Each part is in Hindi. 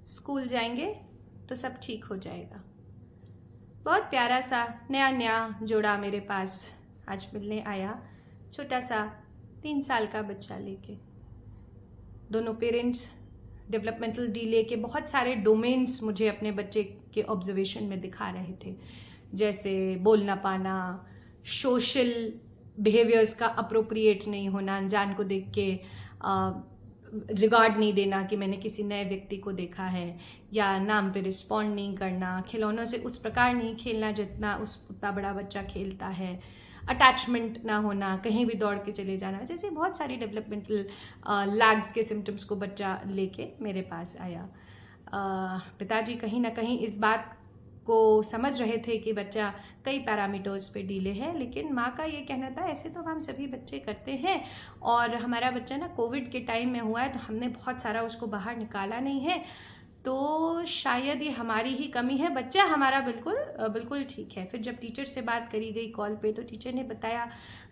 स्कूल जाएंगे तो सब ठीक हो जाएगा। बहुत प्यारा सा नया जोड़ा मेरे पास आज मिलने आया, छोटा सा 3 साल का बच्चा लेके। दोनों पेरेंट्स डेवलपमेंटल डिले के बहुत सारे डोमेन्स मुझे अपने बच्चे के ऑब्जर्वेशन में दिखा रहे थे, जैसे बोल ना पाना, सोशल बिहेवियर्स का अप्रोप्रिएट नहीं होना, अनजान को देख के रिगार्ड नहीं देना कि मैंने किसी नए व्यक्ति को देखा है, या नाम पे रिस्पॉन्ड नहीं करना, खिलौनों से उस प्रकार नहीं खेलना जितना उतना बड़ा बच्चा खेलता है, अटैचमेंट ना होना, कहीं भी दौड़ के चले जाना, जैसे बहुत सारी डेवलपमेंटल लैग्स के सिम्टम्स को बच्चा लेके मेरे पास आया। पिताजी कहीं ना कहीं इस बात को समझ रहे थे कि बच्चा कई पैरामीटर्स पे डीले है, लेकिन माँ का ये कहना था ऐसे तो हम सभी बच्चे करते हैं, और हमारा बच्चा ना कोविड के टाइम में हुआ है तो हमने बहुत सारा उसको बाहर निकाला नहीं है, तो शायद ये हमारी ही कमी है, बच्चा हमारा बिल्कुल ठीक है। फिर जब टीचर से बात करी गई कॉल पे तो टीचर ने बताया,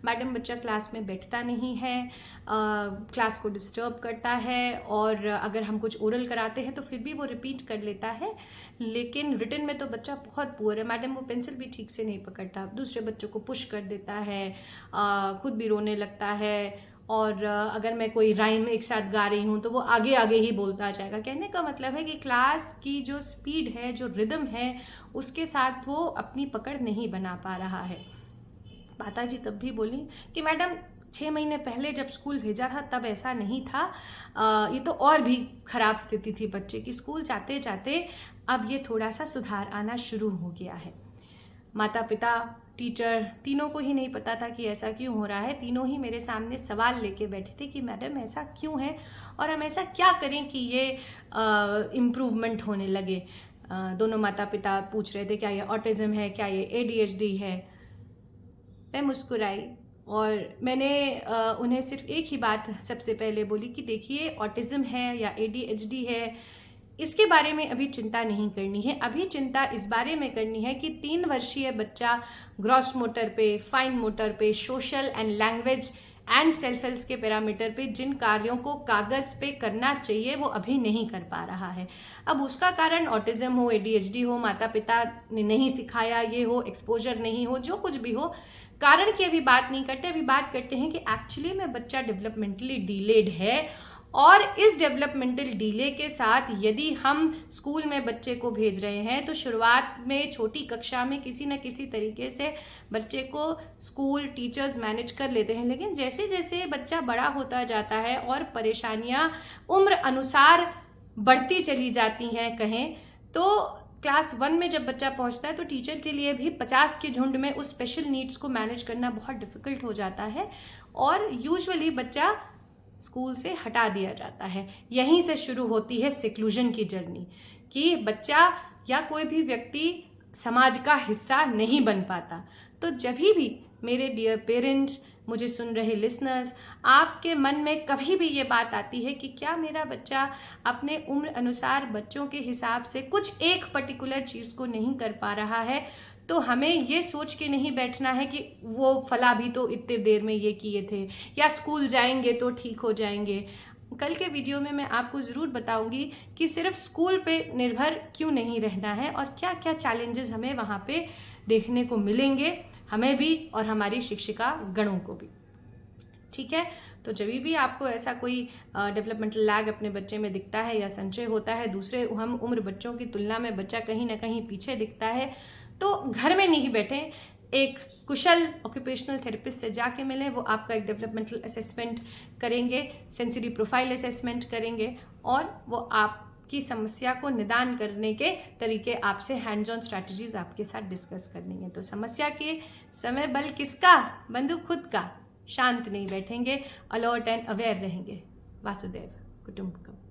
मैडम बच्चा क्लास में बैठता नहीं है, क्लास को डिस्टर्ब करता है, और अगर हम कुछ ओरल कराते हैं तो फिर भी वो रिपीट कर लेता है, लेकिन रिटन में तो बच्चा बहुत पुअर है मैडम, वो पेंसिल भी ठीक से नहीं पकड़ता, दूसरे बच्चों को पुश कर देता है, खुद भी रोने लगता है, और अगर मैं कोई राइम एक साथ गा रही हूँ तो वो आगे आगे ही बोलता जाएगा। कहने का मतलब है कि क्लास की जो स्पीड है, जो रिदम है, उसके साथ वो अपनी पकड़ नहीं बना पा रहा है। माता जी तब भी बोली कि मैडम 6 महीने पहले जब स्कूल भेजा था तब ऐसा नहीं था, ये तो और भी खराब स्थिति थी बच्चे की, स्कूल जाते जाते अब ये थोड़ा सा सुधार आना शुरू हो गया है। माता पिता टीचर तीनों को ही नहीं पता था कि ऐसा क्यों हो रहा है। तीनों ही मेरे सामने सवाल लेके बैठे थे कि मैडम ऐसा क्यों है और हम ऐसा क्या करें कि ये इम्प्रूवमेंट होने लगे। दोनों माता पिता पूछ रहे थे क्या ये ऑटिज्म है, क्या ये ADHD है। मैं मुस्कुराई और मैंने उन्हें सिर्फ एक ही बात सबसे पहले बोली कि देखिए ऑटिज्म है या ADHD है, इसके बारे में अभी चिंता नहीं करनी है। अभी चिंता इस बारे में करनी है कि 3 वर्षीय बच्चा ग्रॉस मोटर पे, फाइन मोटर पे, social and language and self health के पैरामीटर पे जिन कार्यों को कागज पे करना चाहिए वो अभी नहीं कर पा रहा है। अब उसका कारण ऑटिज्म हो, ADHD हो, माता पिता ने नहीं सिखाया ये हो, एक्सपोजर नहीं हो, जो कुछ भी हो, कारण की अभी बात नहीं करते। अभी बात करते हैं कि एक्चुअली में बच्चा डेवलपमेंटली डिलेड है, और इस डेवलपमेंटल डिले के साथ यदि हम स्कूल में बच्चे को भेज रहे हैं तो शुरुआत में छोटी कक्षा में किसी न किसी तरीके से बच्चे को स्कूल टीचर्स मैनेज कर लेते हैं, लेकिन जैसे जैसे बच्चा बड़ा होता जाता है और परेशानियां उम्र अनुसार बढ़ती चली जाती हैं कहें तो क्लास 1 में जब बच्चा पहुंचता है तो टीचर के लिए भी 50 के झुंड में उस स्पेशल नीड्स को मैनेज करना बहुत डिफिकल्ट हो जाता है, और यूजुअली बच्चा स्कूल से हटा दिया जाता है। यहीं से शुरू होती है सिक्लूजन की जर्नी, कि बच्चा या कोई भी व्यक्ति समाज का हिस्सा नहीं बन पाता। तो जब भी मेरे डियर पेरेंट्स, मुझे सुन रहे लिसनर्स, आपके मन में कभी भी ये बात आती है कि क्या मेरा बच्चा अपने उम्र अनुसार बच्चों के हिसाब से कुछ एक पर्टिकुलर चीज़ को नहीं कर पा रहा है, तो हमें ये सोच के नहीं बैठना है कि वो फला भी तो इतने देर में ये किए थे, या स्कूल जाएंगे तो ठीक हो जाएंगे। कल के वीडियो में मैं आपको ज़रूर बताऊंगी कि सिर्फ स्कूल पे निर्भर क्यों नहीं रहना है और क्या क्या चैलेंजेस हमें वहाँ पे देखने को मिलेंगे, हमें भी और हमारी शिक्षिका गणों को भी। ठीक है, तो जब भी आपको ऐसा कोई डेवलपमेंटल लैग अपने बच्चे में दिखता है या संचय होता है, दूसरे हम उम्र बच्चों की तुलना में बच्चा कहीं ना कहीं पीछे दिखता है, तो घर में नहीं बैठे, एक कुशल ऑक्यूपेशनल थेरेपिस्ट से जाके मिलें। वो आपका एक डेवलपमेंटल असेसमेंट करेंगे, सेंसरी प्रोफाइल असेसमेंट करेंगे, और वो आपकी समस्या को निदान करने के तरीके आपसे हैंड्स ऑन स्ट्रैटेजीज आपके साथ डिस्कस करनी है। तो समस्या के समय बल किसका? बंदूक खुद का। शांत नहीं बैठेंगे, अलर्ट एंड अवेयर रहेंगे। वासुदेव कुटुंबकम।